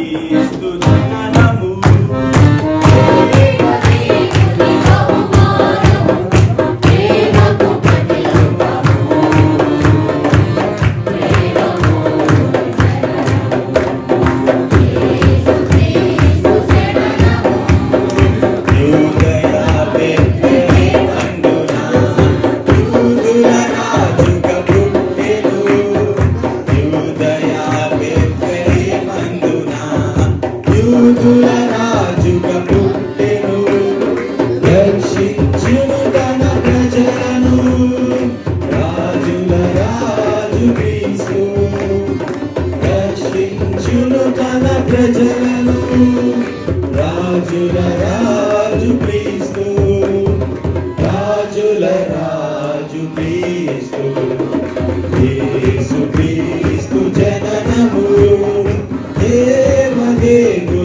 క్రీస్తు జననము యూదుల రాజుగా పుట్టెను రక్షించును తన ప్రజలను రాజుల రాజు క్రీస్తు రక్షించును తన ప్రజలను రాజుల రాజు క్రీస్తు రాజుల రాజు క్రీస్తు యేసు క్రీస్తు జననము దేవదేవుని